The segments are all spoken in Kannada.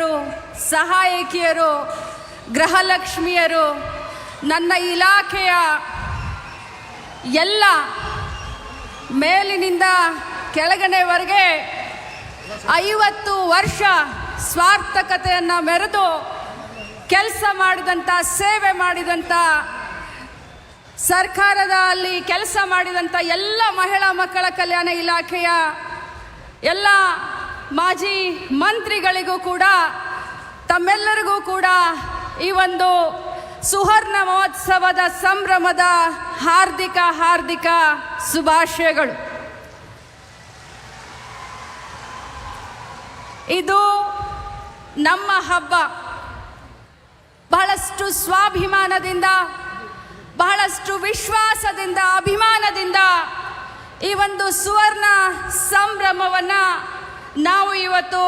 ಸಚಿವರು, ಸಹಾಯಕಿಯರು, ಗೃಹಲಕ್ಷ್ಮಿಯರು, ನನ್ನ ಇಲಾಖೆಯ ಎಲ್ಲ ಮೇಲಿನಿಂದ ಕೆಳಗನೆವರೆಗೆ 50 ವರ್ಷ ಸ್ವಾರ್ಥಕತೆಯನ್ನು ಮೆರೆದು ಕೆಲಸ ಮಾಡಿದಂಥ, ಸೇವೆ ಮಾಡಿದಂಥ, ಸರ್ಕಾರದಲ್ಲಿ ಕೆಲಸ ಮಾಡಿದಂಥ ಎಲ್ಲ ಮಹಿಳಾ ಮಕ್ಕಳ ಕಲ್ಯಾಣ ಇಲಾಖೆಯ ಎಲ್ಲ ಮಾಜಿ ಮಂತ್ರಿಗಳಿಗೂ ಕೂಡ, ತಮ್ಮೆಲ್ಲರಿಗೂ ಕೂಡ ಈ ಒಂದು ಸುವರ್ಣ ಮಹೋತ್ಸವದ ಸಂಭ್ರಮದ ಹಾರ್ದಿಕ ಶುಭಾಶಯಗಳು. ಇದು ನಮ್ಮ ಹಬ್ಬ. ಬಹಳಷ್ಟು ಸ್ವಾಭಿಮಾನದಿಂದ, ಬಹಳಷ್ಟು ವಿಶ್ವಾಸದಿಂದ, ಅಭಿಮಾನದಿಂದ ಈ ಒಂದು ಸುವರ್ಣ ಸಂಭ್ರಮವನ್ನು ನಾವು ಇವತ್ತು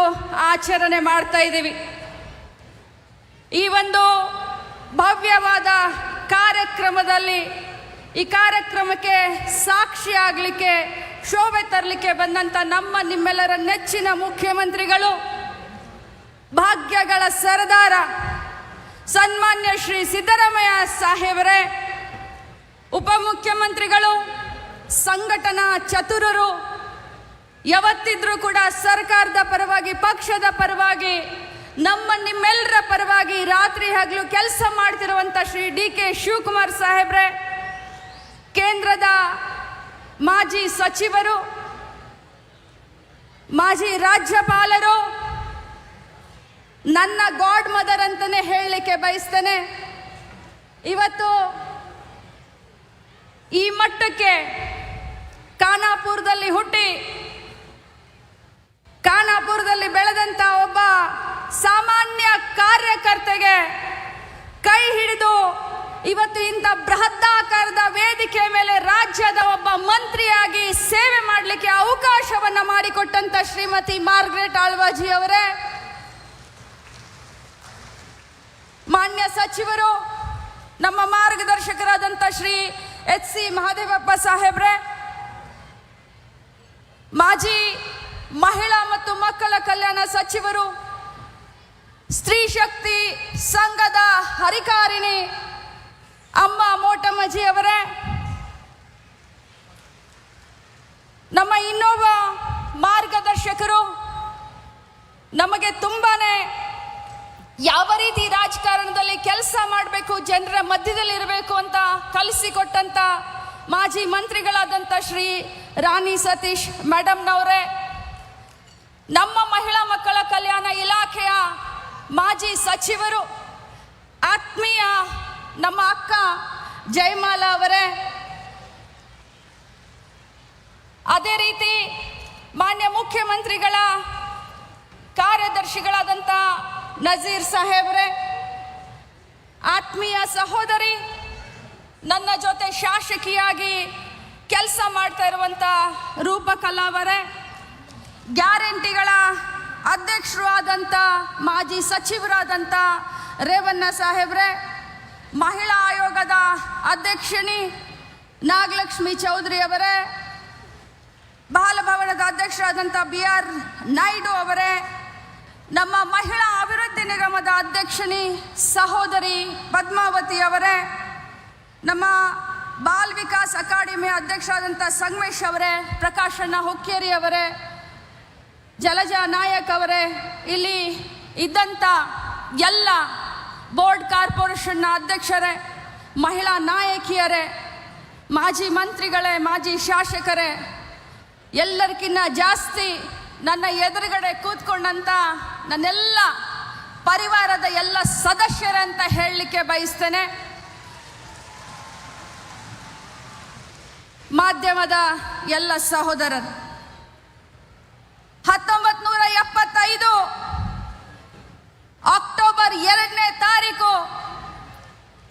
ಆಚರಣೆ ಮಾಡ್ತಾ ಇದ್ದೀವಿ. ಈ ಒಂದು ಭವ್ಯವಾದ ಕಾರ್ಯಕ್ರಮದಲ್ಲಿ, ಈ ಕಾರ್ಯಕ್ರಮಕ್ಕೆ ಸಾಕ್ಷಿಯಾಗಲಿಕ್ಕೆ, ಶೋಭೆ ತರಲಿಕ್ಕೆ ಬಂದಂಥ ನಿಮ್ಮೆಲ್ಲರ ನೆಚ್ಚಿನ ಮುಖ್ಯಮಂತ್ರಿಗಳು, ಭಾಗ್ಯಗಳ ಸರದಾರ ಸನ್ಮಾನ್ಯ ಶ್ರೀ ಸಿದ್ದರಾಮಯ್ಯ ಸಾಹೇಬರೇ, ಉಪಮುಖ್ಯಮಂತ್ರಿಗಳು, ಸಂಘಟನಾ ಚತುರರು, ಯಾವತ್ತಿದ್ರೂ ಕೂಡ ಸರ್ಕಾರದ ಪರವಾಗಿ, ಪಕ್ಷದ ಪರವಾಗಿ, ನಿಮ್ಮೆಲ್ಲರ ಪರವಾಗಿ ರಾತ್ರಿ ಹಗಲು ಕೆಲಸ ಮಾಡ್ತಿರುವಂಥ ಶ್ರೀ DK ಶಿವಕುಮಾರ್ ಸಾಹೇಬ್ರೆ, ಕೇಂದ್ರದ ಮಾಜಿ ಸಚಿವರು, ಮಾಜಿ ರಾಜ್ಯಪಾಲರು, ನನ್ನ ಗಾಡ್ ಮದರ್ ಅಂತಾನೆ ಹೇಳಲಿಕ್ಕೆ ಬಯಸ್ತೇನೆ. ಇವತ್ತು ಈ ಮಟ್ಟಕ್ಕೆ ಖಾನಾಪುರದಲ್ಲಿ ಹುಟ್ಟಿ ಖಾನಾಪುರದಲ್ಲಿ ಬೆಳೆದಂಥ ಒಬ್ಬ ಸಾಮಾನ್ಯ ಕಾರ್ಯಕರ್ತೆಗೆ ಕೈ ಹಿಡಿದು ಇವತ್ತು ಇಂಥ ಬೃಹದಾಕಾರದ ವೇದಿಕೆ ಮೇಲೆ ರಾಜ್ಯದ ಒಬ್ಬ ಮಂತ್ರಿಯಾಗಿ ಸೇವೆ ಮಾಡಲಿಕ್ಕೆ ಅವಕಾಶವನ್ನು ಮಾಡಿಕೊಟ್ಟಂತ ಶ್ರೀಮತಿ ಮಾರ್ಗ್ರೆಟ್ ಆಳ್ವಾಜಿ ಅವರೇ, ಮಾನ್ಯ ಸಚಿವರು, ನಮ್ಮ ಮಾರ್ಗದರ್ಶಕರಾದಂಥ ಶ್ರೀ HC ಮಹದೇವಪ್ಪ ಸಾಹೇಬ್ರೆ, ಮಾಜಿ ಮಹಿಳಾ ಮತ್ತು ಮಕ್ಕಳ ಕಲ್ಯಾಣ ಸಚಿವರು, ಸ್ತ್ರೀ ಶಕ್ತಿ ಸಂಘದ ಹರಿಕಾರಿಣಿ ಅಮ್ಮ ಮೋಟಮ್ಮಜಿ ಅವರೇ, ನಮ್ಮ ಇನ್ನೊಬ್ಬ ಮಾರ್ಗದರ್ಶಕರು, ನಮಗೆ ತುಂಬಾನೇ ಯಾವ ರೀತಿ ರಾಜಕಾರಣದಲ್ಲಿ ಕೆಲಸ ಮಾಡಬೇಕು, ಜನರ ಮಧ್ಯದಲ್ಲಿ ಇರಬೇಕು ಅಂತ ಕಲಿಸಿಕೊಟ್ಟಂತ ಮಾಜಿ ಮಂತ್ರಿಗಳಾದಂಥ ಶ್ರೀ ರಾಣಿ ಸತೀಶ್ ಮೇಡಮ್ನವರೇ, ನಮ್ಮ ಮಹಿಳಾ ಮಕ್ಕಳ ಕಲ್ಯಾಣ ಇಲಾಖೆಯ ಮಾಜಿ ಸಚಿವರು, ಆತ್ಮೀಯ ನಮ್ಮ ಅಕ್ಕ ಜಯಮಾಲಾ ಅವರೇ, ಅದೇ ರೀತಿ ಮಾನ್ಯ ಮುಖ್ಯಮಂತ್ರಿಗಳ ಕಾರ್ಯದರ್ಶಿಗಳಾದಂಥ ನಜೀರ್ ಸಾಹೇಬ್ರೆ, ಆತ್ಮೀಯ ಸಹೋದರಿ, ನನ್ನ ಜೊತೆ ಶಾಸಕಿಯಾಗಿ ಕೆಲಸ ಮಾಡ್ತಾ ಇರುವಂಥ ರೂಪಕಲಾ ಅವರೇ, ಗ್ಯಾರಂಟಿಗಳ ಅಧ್ಯಕ್ಷರು ಆದಂಥ ಮಾಜಿ ಸಚಿವರಾದಂಥ ರೇವಣ್ಣ ಸಾಹೇಬ್ರೆ, ಮಹಿಳಾ ಆಯೋಗದ ಅಧ್ಯಕ್ಷಣಿ ನಾಗಲಕ್ಷ್ಮಿ ಚೌಧರಿ ಅವರೇ, ಬಾಲಭವನದ ಅಧ್ಯಕ್ಷರಾದಂಥ BR ನಾಯ್ಡು ಅವರೇ, ನಮ್ಮ ಮಹಿಳಾ ಅಭಿವೃದ್ಧಿ ನಿಗಮದ ಅಧ್ಯಕ್ಷಣಿ ಸಹೋದರಿ ಪದ್ಮಾವತಿ ಅವರೇ, ನಮ್ಮ ಬಾಲ್ ವಿಕಾಸ್ ಅಕಾಡೆಮಿ ಅಧ್ಯಕ್ಷರಾದಂಥ ಸಂಗಮೇಶ್ ಅವರೇ, ಪ್ರಕಾಶಣ್ಣ ಹುಕ್ಕೇರಿ ಅವರೇ, ಜಲಜಾ ನಾಯಕ್ ಅವರೇ, ಇಲ್ಲಿ ಇದ್ದಂಥ ಎಲ್ಲ ಬೋರ್ಡ್ ಕಾರ್ಪೊರೇಷನ್ನ ಅಧ್ಯಕ್ಷರೇ, ಮಹಿಳಾ ನಾಯಕಿಯರೇ, ಮಾಜಿ ಮಂತ್ರಿಗಳೇ, ಮಾಜಿ ಶಾಸಕರೇ, ಎಲ್ಲರಿಗಿನ್ನ ಜಾಸ್ತಿ ನನ್ನ ಎದುರುಗಡೆ ಕೂತ್ಕೊಂಡಂಥ ನನ್ನೆಲ್ಲ ಪರಿವಾರದ ಎಲ್ಲ ಸದಸ್ಯರಂತ ಹೇಳಲಿಕ್ಕೆ ಬಯಸ್ತೇನೆ. ಮಾಧ್ಯಮದ ಎಲ್ಲ ಸಹೋದರರು, 1975 ಅಕ್ಟೋಬರ್ 2ನೇ ತಾರೀಕು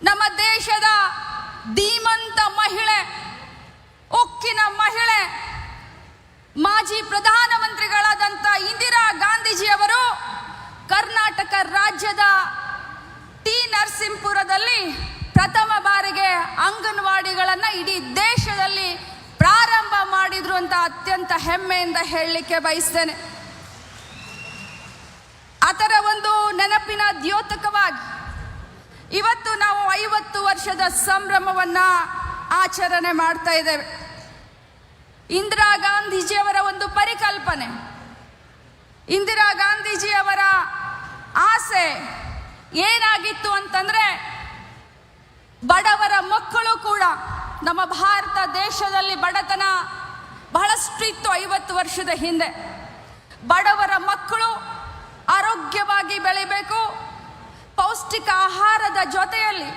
ನಮ್ಮ ದೇಶದ ಧೀಮಂತ ಮಹಿಳೆ, ಉಕ್ಕಿನ ಮಹಿಳೆ, ಮಾಜಿ ಪ್ರಧಾನಮಂತ್ರಿಗಳಾದಂಥ ಇಂದಿರಾ ಗಾಂಧೀಜಿಯವರು ಕರ್ನಾಟಕ ರಾಜ್ಯದ ನರಸೀಪುರದಲ್ಲಿ ಪ್ರಥಮ ಬಾರಿಗೆ ಅಂಗನವಾಡಿಗಳನ್ನು ಇಡೀ ದೇಶದಲ್ಲಿ ಪ್ರಾರಂಭ ಮಾಡಿದ್ರು ಅಂತ ಅತ್ಯಂತ ಹೆಮ್ಮೆಯಿಂದ ಹೇಳಲಿಕ್ಕೆ ಬಯಸ್ತೇನೆ. ಅದರ ಒಂದು ನೆನಪಿನ ದ್ಯೋತಕವಾಗಿ ಇವತ್ತು ನಾವು 50 ವರ್ಷದ ಸಂಭ್ರಮವನ್ನ ಆಚರಣೆ ಮಾಡ್ತಾ ಇದ್ದೇವೆ. ಇಂದಿರಾ ಗಾಂಧೀಜಿಯವರ ಒಂದು ಪರಿಕಲ್ಪನೆ, ಇಂದಿರಾ ಗಾಂಧೀಜಿಯವರ ಆಸೆ ಏನಾಗಿತ್ತು ಅಂತಂದ್ರೆ, ಬಡವರ ಮಕ್ಕಳು ಕೂಡ, ನಮ್ಮ ಭಾರತ ದೇಶದಲ್ಲಿ ಬಡತನ ಬಹಳಷ್ಟು ಇತ್ತು 50 ವರ್ಷದ ಹಿಂದೆ. ಬಡವರ ಮಕ್ಕಳು ಆರೋಗ್ಯವಾಗಿ ಬೆಳಿಬೇಕು, ಪೌಷ್ಟಿಕ ಆಹಾರದ ಜೊತೆಯಲ್ಲಿ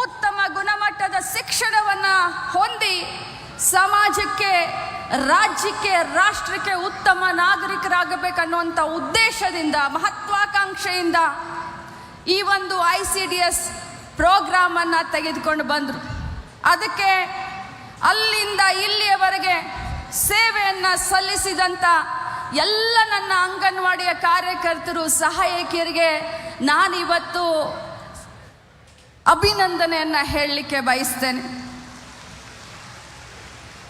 ಉತ್ತಮ ಗುಣಮಟ್ಟದ ಶಿಕ್ಷಣವನ್ನು ಹೊಂದಿ ಸಮಾಜಕ್ಕೆ, ರಾಜ್ಯಕ್ಕೆ, ರಾಷ್ಟ್ರಕ್ಕೆ ಉತ್ತಮ ನಾಗರಿಕರಾಗಬೇಕನ್ನುವಂಥ ಉದ್ದೇಶದಿಂದ, ಮಹತ್ವಾಕಾಂಕ್ಷೆಯಿಂದ ಈ ಒಂದು ICDS ಪ್ರೋಗ್ರಾಮನ್ನು ತೆಗೆದುಕೊಂಡು ಬಂದರು. ಅದಕ್ಕೆ ಅಲ್ಲಿಂದ ಇಲ್ಲಿಯವರೆಗೆ ಸೇವೆಯನ್ನು ಸಲ್ಲಿಸಿದಂಥ ಎಲ್ಲ ನನ್ನ ಅಂಗನವಾಡಿಯ ಕಾರ್ಯಕರ್ತರು, ಸಹಾಯಕಿಯರಿಗೆ ನಾನಿವತ್ತು ಅಭಿನಂದನೆಯನ್ನು ಹೇಳಲಿಕ್ಕೆ ಬಯಸ್ತೇನೆ.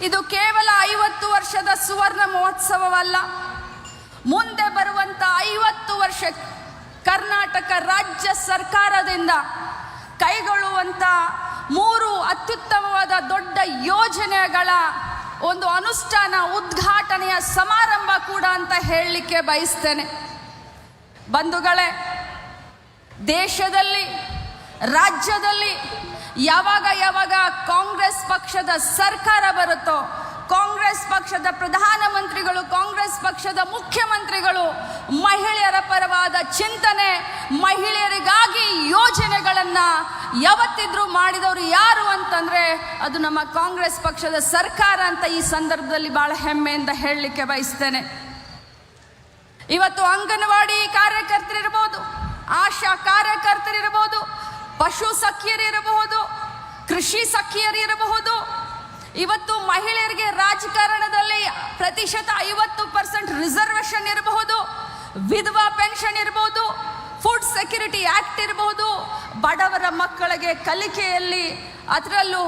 ಇದು ಕೇವಲ 50 ವರ್ಷದ ಸುವರ್ಣ ಮಹೋತ್ಸವವಲ್ಲ, ಮುಂದೆ ಬರುವಂಥ 50 ವರ್ಷ ಕರ್ನಾಟಕ ರಾಜ್ಯ ಸರ್ಕಾರದಿಂದ ಕೈಗೊಳ್ಳುವಂಥ 3 ಅತ್ಯುತ್ತಮವಾದ ದೊಡ್ಡ ಯೋಜನೆಗಳ ಒಂದು ಅನುಷ್ಠಾನ, ಉದ್ಘಾಟನೆಯ ಸಮಾರಂಭ ಕೂಡ ಅಂತ ಹೇಳಲಿಕ್ಕೆ ಬಯಸ್ತೇನೆ. ಬಂಧುಗಳೇ, ದೇಶದಲ್ಲಿ, ರಾಜ್ಯದಲ್ಲಿ ಯಾವಾಗ ಕಾಂಗ್ರೆಸ್ ಪಕ್ಷದ ಸರ್ಕಾರ ಬರುತ್ತೋ, ಕಾಂಗ್ರೆಸ್ ಪಕ್ಷದ ಪ್ರಧಾನಮಂತ್ರಿಗಳು, ಕಾಂಗ್ರೆಸ್ ಪಕ್ಷದ ಮುಖ್ಯಮಂತ್ರಿಗಳು ಮಹಿಳೆಯರ ಪರವಾದ ಚಿಂತನೆ, ಮಹಿಳೆಯರಿಗಾಗಿ ಯೋಜನೆಗಳನ್ನು ಯಾವತ್ತಿದ್ರೂ ಮಾಡಿದವರು ಯಾರು ಅಂತಂದ್ರೆ ಅದು ನಮ್ಮ ಕಾಂಗ್ರೆಸ್ ಪಕ್ಷದ ಸರ್ಕಾರ ಅಂತ ಈ ಸಂದರ್ಭದಲ್ಲಿ ಬಹಳ ಹೆಮ್ಮೆಯಿಂದ ಹೇಳಲಿಕ್ಕೆ ಬಯಸ್ತೇನೆ. ಇವತ್ತು ಅಂಗನವಾಡಿ ಕಾರ್ಯಕರ್ತರಿರ್ಬೋದು, ಆಶಾ ಕಾರ್ಯಕರ್ತರಿರ್ಬೋದು, ಪಶು ಸಖಿಯರಿರಬಹುದು, ಕೃಷಿ ಸಖಿಯರಿರಬಹುದು, ಇವತ್ತು ಮಹಿಳೆಯರಿಗೆ ರಾಜಕಾರಣದಲ್ಲಿ ಪ್ರತಿಶತ 50% ರಿಸರ್ವೇಶನ್ ಇರಬಹುದು, ವಿಧವಾ ಪೆನ್ಷನ್ ಇರಬಹುದು, ಫುಡ್ ಸೆಕ್ಯೂರಿಟಿ ಆಕ್ಟ್ ಇರಬಹುದು, ಬಡವರ ಮಕ್ಕಳಿಗೆ ಕಲಿಕೆಯಲ್ಲಿ, ಅದರಲ್ಲೂ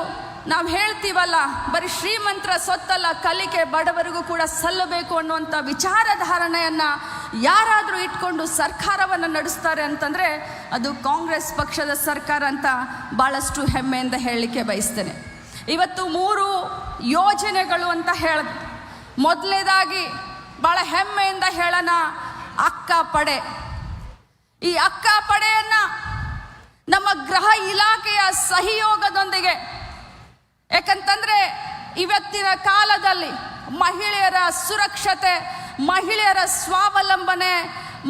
ನಾವು ಹೇಳ್ತೀವಲ್ಲ, ಬರೀ ಶ್ರೀಮಂತರ ಸೊತ್ತಲ್ಲ, ಕಲಿಕೆ ಬಡವರಿಗೂ ಕೂಡ ಸಲ್ಲಬೇಕು ಅನ್ನುವಂಥ ವಿಚಾರಧಾರಣೆಯನ್ನು ಯಾರಾದರೂ ಇಟ್ಕೊಂಡು ಸರ್ಕಾರವನ್ನು ನಡೆಸ್ತಾರೆ ಅಂತಂದರೆ ಅದು ಕಾಂಗ್ರೆಸ್ ಪಕ್ಷದ ಸರ್ಕಾರ ಅಂತ ಭಾಳಷ್ಟು ಹೆಮ್ಮೆಯಿಂದ ಹೇಳಲಿಕ್ಕೆ ಬಯಸ್ತೇನೆ. ಇವತ್ತು 3 ಯೋಜನೆಗಳು ಅಂತ ಹೇಳಿದೆ. ಮೊದಲನೇದಾಗಿ ಭಾಳ ಹೆಮ್ಮೆಯಿಂದ ಹೇಳೋಣ, ಅಕ್ಕ ಪಡೆ. ಈ ಅಕ್ಕ ಪಡೆಯನ್ನು ನಮ್ಮ ಗೃಹ ಇಲಾಖೆಯ ಸಹಯೋಗದೊಂದಿಗೆ, ಯಾಕಂತಂದ್ರೆ ಇವತ್ತಿನ ಕಾಲದಲ್ಲಿ ಮಹಿಳೆಯರ ಸುರಕ್ಷತೆ, ಮಹಿಳೆಯರ ಸ್ವಾವಲಂಬನೆ,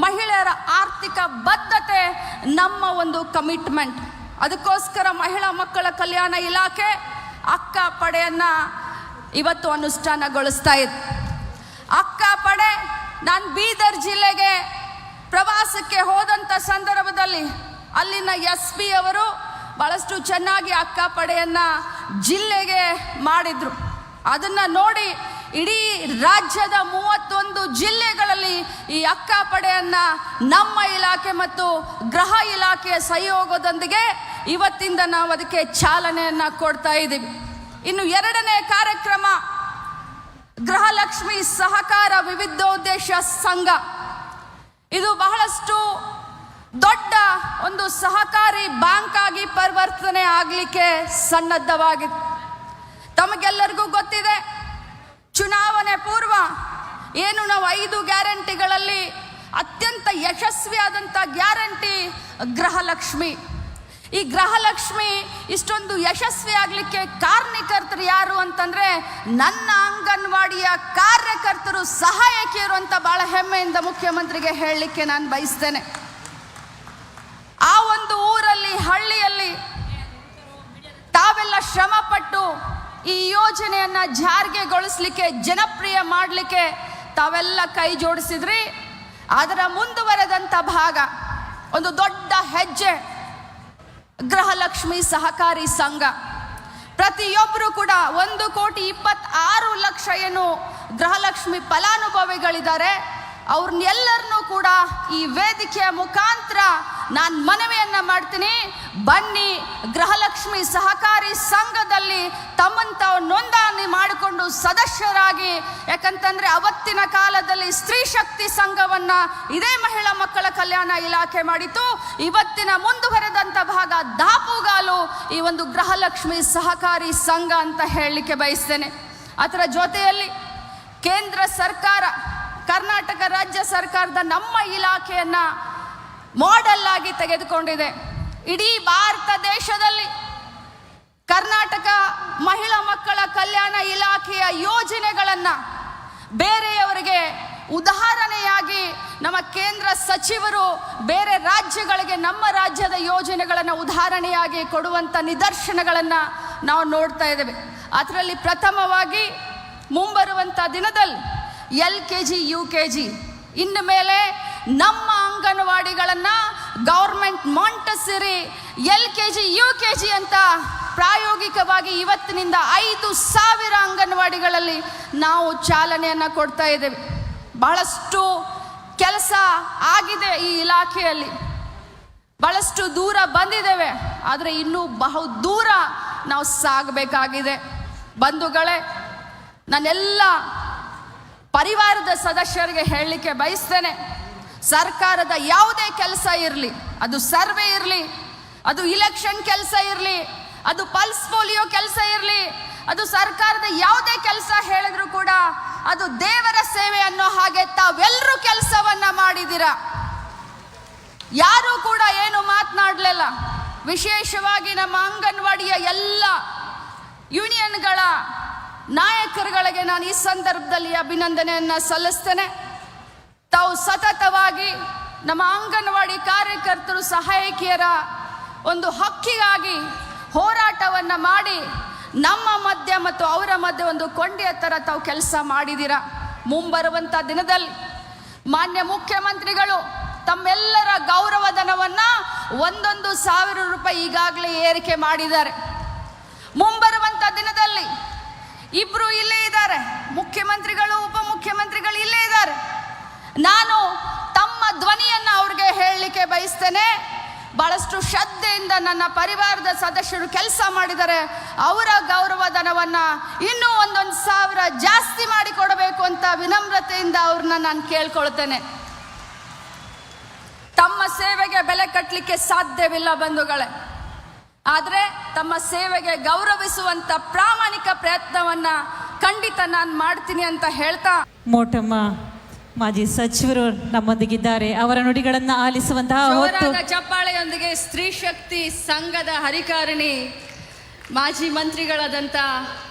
ಮಹಿಳೆಯರ ಆರ್ಥಿಕ ಬದ್ಧತೆ ನಮ್ಮ ಒಂದು ಕಮಿಟ್ಮೆಂಟ್. ಅದಕ್ಕೋಸ್ಕರ ಮಹಿಳಾ ಮಕ್ಕಳ ಕಲ್ಯಾಣ ಇಲಾಖೆ ಅಕ್ಕ ಪಡೆಯನ್ನು ಇವತ್ತು ಅನುಷ್ಠಾನಗೊಳಿಸ್ತಾ ಇದೆ. ಅಕ್ಕ ಪಡೆ, ನಾನು ಬೀದರ್ ಜಿಲ್ಲೆಗೆ ಪ್ರವಾಸಕ್ಕೆ ಹೋದಂಥ ಸಂದರ್ಭದಲ್ಲಿ ಅಲ್ಲಿನ SP ಅವರು ಭಾಳಷ್ಟು ಚೆನ್ನಾಗಿ ಅಕ್ಕ ಪಡೆಯನ್ನು ಜಿಲ್ಲೆಗೆ ಮಾಡಿದ್ರು. ಅದನ್ನು ನೋಡಿ ಇಡೀ ರಾಜ್ಯದ 31 ಜಿಲ್ಲೆಗಳಲ್ಲಿ ಈ ಅಕ್ಕ ಪಡೆಯನ್ನು ನಮ್ಮ ಇಲಾಖೆ ಮತ್ತು ಗೃಹ ಇಲಾಖೆಯ ಸಹಯೋಗದೊಂದಿಗೆ ಇವತ್ತಿಂದ ನಾವು ಅದಕ್ಕೆ ಚಾಲನೆಯನ್ನು ಕೊಡ್ತಾ ಇದ್ದೀವಿ. ಇನ್ನು 2ನೇ ಕಾರ್ಯಕ್ರಮ ಗೃಹಲಕ್ಷ್ಮಿ ಸಹಕಾರ ವಿವಿಧೋದ್ದೇಶ ಸಂಘ. ಇದು ಬಹಳಷ್ಟು ದೊಡ್ಡ ಒಂದು ಸಹಕಾರಿ ಬ್ಯಾಂಕ್ ಆಗಿ ಪರಿವರ್ತನೆ ಆಗಲಿಕ್ಕೆ ಸನ್ನದ್ಧವಾಗಿದೆ. ತಮಗೆಲ್ಲರಿಗೂ ಗೊತ್ತಿದೆ, ಚುನಾವಣೆ ಪೂರ್ವ ಏನು ನಾವು 5 ಗ್ಯಾರಂಟಿಗಳಲ್ಲಿ ಅತ್ಯಂತ ಯಶಸ್ವಿಯಾದಂಥ ಗ್ಯಾರಂಟಿ ಗೃಹಲಕ್ಷ್ಮಿ. ಈ ಗೃಹಲಕ್ಷ್ಮಿ ಇಷ್ಟೊಂದು ಯಶಸ್ವಿ ಆಗಲಿಕ್ಕೆ ಕಾರಣಕರ್ತರು ಯಾರು ಅಂತಂದ್ರೆ ನನ್ನ ಅಂಗನವಾಡಿಯ ಕಾರ್ಯಕರ್ತರು, ಸಹಾಯಕಿಯರು ಅಂತ ಬಹಳ ಹೆಮ್ಮೆಯಿಂದ ಮುಖ್ಯಮಂತ್ರಿಗೆ ಹೇಳಲಿಕ್ಕೆ ನಾನು ಬಯಸ್ತೇನೆ. ಆ ಒಂದು ಊರಲ್ಲಿ, ಹಳ್ಳಿಯಲ್ಲಿ ತಾವೆಲ್ಲ ಶ್ರಮಪಟ್ಟು ಈ ಯೋಜನೆಯನ್ನ ಜಾರಿಗೆಗೊಳಿಸಲಿಕ್ಕೆ, ಜನಪ್ರಿಯ ಮಾಡಲಿಕ್ಕೆ ತಾವೆಲ್ಲ ಕೈ ಜೋಡಿಸಿದ್ರಿ. ಅದರ ಮುಂದುವರೆದಂಥ ಭಾಗ, ಒಂದು ದೊಡ್ಡ ಹೆಜ್ಜೆ ಗೃಹಲಕ್ಷ್ಮಿ ಸಹಕಾರಿ ಸಂಘ. ಪ್ರತಿಯೊಬ್ಬರು ಕೂಡ 1,26,00,000 ಏನು ಗೃಹಲಕ್ಷ್ಮಿ ಫಲಾನುಭವಿಗಳಿದ್ದಾರೆ, ಅವ್ರನ್ನೆಲ್ಲರನ್ನೂ ಕೂಡ ಈ ವೇದಿಕೆಯ ಮುಖಾಂತರ ನಾನು ಮನವಿಯನ್ನ ಮಾಡ್ತೀನಿ, ಬನ್ನಿ ಗೃಹಲಕ್ಷ್ಮಿ ಸಹಕಾರಿ ಸಂಘದಲ್ಲಿ ತಮ್ಮನ್ನು ತಾವು ನೋಂದಣಿ ಮಾಡಿಕೊಂಡು ಸದಸ್ಯರಾಗಿ. ಯಾಕಂತಂದ್ರೆ ಅವತ್ತಿನ ಕಾಲದಲ್ಲಿ ಸ್ತ್ರೀ ಶಕ್ತಿ ಸಂಘವನ್ನ ಇದೇ ಮಹಿಳಾ ಮಕ್ಕಳ ಕಲ್ಯಾಣ ಇಲಾಖೆ ಮಾಡಿತು. ಇವತ್ತಿನ ಮುಂದುವರೆದಂತ ಭಾಗ ದಾಪುಗಾಲು ಈ ಒಂದು ಗೃಹಲಕ್ಷ್ಮಿ ಸಹಕಾರಿ ಸಂಘ ಅಂತ ಹೇಳಲಿಕ್ಕೆ ಬಯಸ್ತೇನೆ. ಅದರ ಜೊತೆಯಲ್ಲಿ ಕೇಂದ್ರ ಸರ್ಕಾರ, ಕರ್ನಾಟಕ ರಾಜ್ಯ ಸರ್ಕಾರದ ನಮ್ಮ ಇಲಾಖೆಯನ್ನ ಮಾಡೆಲ್ ಆಗಿ ತೆಗೆದುಕೊಂಡಿದೆ. ಇಡೀ ಭಾರತ ದೇಶದಲ್ಲಿ ಕರ್ನಾಟಕ ಮಹಿಳಾ ಮಕ್ಕಳ ಕಲ್ಯಾಣ ಇಲಾಖೆಯ ಯೋಜನೆಗಳನ್ನ ಬೇರೆಯವರಿಗೆ ಉದಾಹರಣೆಯಾಗಿ ನಮ್ಮ ಕೇಂದ್ರ ಸಚಿವರು ಬೇರೆ ರಾಜ್ಯಗಳಿಗೆ ನಮ್ಮ ರಾಜ್ಯದ ಯೋಜನೆಗಳನ್ನು ಉದಾಹರಣೆಯಾಗಿ ಕೊಡುವಂಥ ನಿದರ್ಶನಗಳನ್ನು ನಾವು ನೋಡ್ತಾ ಇದ್ದೇವೆ. ಅದರಲ್ಲಿ ಪ್ರಥಮವಾಗಿ ಮುಂಬರುವಂಥ ದಿನದಲ್ಲಿ LKG UKG ಇನ್ನು ಮೇಲೆ ನಮ್ಮ ಅಂಗನವಾಡಿಗಳನ್ನು ಗೌರ್ಮೆಂಟ್ ಮಾಂಟೆಸರಿ LKG UKG ಅಂತ ಪ್ರಾಯೋಗಿಕವಾಗಿ ಇವತ್ತಿನಿಂದ 5,000 ಅಂಗನವಾಡಿಗಳಲ್ಲಿ ನಾವು ಚಾಲನೆಯನ್ನು ಕೊಡ್ತಾ ಇದ್ದೇವೆ. ಬಹಳಷ್ಟು ಕೆಲಸ ಆಗಿದೆ ಈ ಇಲಾಖೆಯಲ್ಲಿ, ಬಹಳಷ್ಟು ದೂರ ಬಂದಿದ್ದೇವೆ, ಆದರೆ ಇನ್ನೂ ಬಹು ದೂರ ನಾವು ಸಾಗಬೇಕಾಗಿದೆ. ಬಂಧುಗಳೇ, ನಾನೆಲ್ಲ ಪರಿವಾರದ ಸದಸ್ಯರಿಗೆ ಹೇಳಲಿಕ್ಕೆ ಬಯಸ್ತೇನೆ, ಸರ್ಕಾರದ ಯಾವುದೇ ಕೆಲಸ ಇರಲಿ, ಅದು ಸರ್ವೆ ಇರಲಿ, ಅದು ಇಲೆಕ್ಷನ್ ಕೆಲಸ ಇರಲಿ, ಅದು ಪಲ್ಸ್ ಪೋಲಿಯೋ ಕೆಲಸ ಇರಲಿ, ಅದು ಸರ್ಕಾರದ ಯಾವುದೇ ಕೆಲಸ ಹೇಳಿದ್ರು ಕೂಡ ಅದು ದೇವರ ಸೇವೆ ಅನ್ನೋ ಹಾಗೆ ತಾವೆಲ್ಲರೂ ಕೆಲಸವನ್ನ ಮಾಡಿದ್ದೀರಾ. ಯಾರೂ ಕೂಡ ಏನು ಮಾತನಾಡಲಿಲ್ಲ. ವಿಶೇಷವಾಗಿ ನಮ್ಮ ಅಂಗನವಾಡಿಯ ಎಲ್ಲ ಯೂನಿಯನ್ಗಳ ನಾಯಕರುಗಳಿಗೆ ನಾನು ಈ ಸಂದರ್ಭದಲ್ಲಿ ಅಭಿನಂದನೆಯನ್ನು ಸಲ್ಲಿಸ್ತೇನೆ. ತಾವು ಸತತವಾಗಿ ನಮ್ಮ ಅಂಗನವಾಡಿ ಕಾರ್ಯಕರ್ತರು, ಸಹಾಯಕಿಯರ ಒಂದು ಹಕ್ಕಿಗಾಗಿ ಹೋರಾಟವನ್ನು ಮಾಡಿ ನಮ್ಮ ಮಧ್ಯೆ ಮತ್ತು ಅವರ ಮಧ್ಯೆ ಒಂದು ಕೊಂಡಿಯ ಥರ ತಾವು ಕೆಲಸ ಮಾಡಿದ್ದೀರಾ. ಮುಂಬರುವಂಥ ದಿನದಲ್ಲಿ ಮಾನ್ಯ ಮುಖ್ಯಮಂತ್ರಿಗಳು ತಮ್ಮೆಲ್ಲರ ಗೌರವಧನವನ್ನು 1,1,000 ರೂಪಾಯಿ ಈಗಾಗಲೇ ಏರಿಕೆ ಮಾಡಿದ್ದಾರೆ. ಮುಂಬರುವಂಥ ದಿನದಲ್ಲಿ ಇಬ್ಬರು ಇಲ್ಲೇ ಇದ್ದಾರೆ, ಮುಖ್ಯಮಂತ್ರಿಗಳು ಉಪಮುಖ್ಯಮಂತ್ರಿಗಳು ಇಲ್ಲೇ ಇದ್ದಾರೆ. ನಾನು ತಮ್ಮ ಧ್ವನಿಯನ್ನು ಅವ್ರಿಗೆ ಹೇಳಲಿಕ್ಕೆ ಬಯಸ್ತೇನೆ. ಬಹಳಷ್ಟು ಶ್ರದ್ಧೆಯಿಂದ ನನ್ನ ಪರಿವಾರದ ಸದಸ್ಯರು ಕೆಲಸ ಮಾಡಿದ್ದಾರೆ. ಅವರ ಗೌರವಧನವನ್ನು ಇನ್ನೂ 1,1,000 ಜಾಸ್ತಿ ಮಾಡಿ ಕೊಡಬೇಕು ಅಂತ ವಿನಮ್ರತೆಯಿಂದ ಅವ್ರನ್ನ ನಾನು ಕೇಳ್ಕೊಳ್ತೇನೆ. ತಮ್ಮ ಸೇವೆಗೆ ಬೆಲೆ ಕಟ್ಟಲಿಕ್ಕೆ ಸಾಧ್ಯವಿಲ್ಲ ಬಂಧುಗಳೇ, ಆದರೆ ತಮ್ಮ ಸೇವೆಗೆ ಗೌರವಿಸುವಂತ ಪ್ರಾಮಾಣಿಕ ಪ್ರಯತ್ನವನ್ನ ಖಂಡಿತ ನಾನು ಮಾಡ್ತೀನಿ ಅಂತ ಹೇಳ್ತಾ, ಮೋಟಮ್ಮ ಮಾಜಿ ಸಚಿವರು ನಮ್ಮೊಂದಿಗಿದ್ದಾರೆ. ಅವರ ನುಡಿಗಳನ್ನು ಆಲಿಸುವಂತಹ ಹೊತ್ತು ಚಪ್ಪಾಳೆಯೊಂದಿಗೆ ಸ್ತ್ರೀ ಶಕ್ತಿ ಸಂಘದ ಹರಿಕಾರಿಣಿ ಮಾಜಿ ಮಂತ್ರಿಗಳಾದಂಥ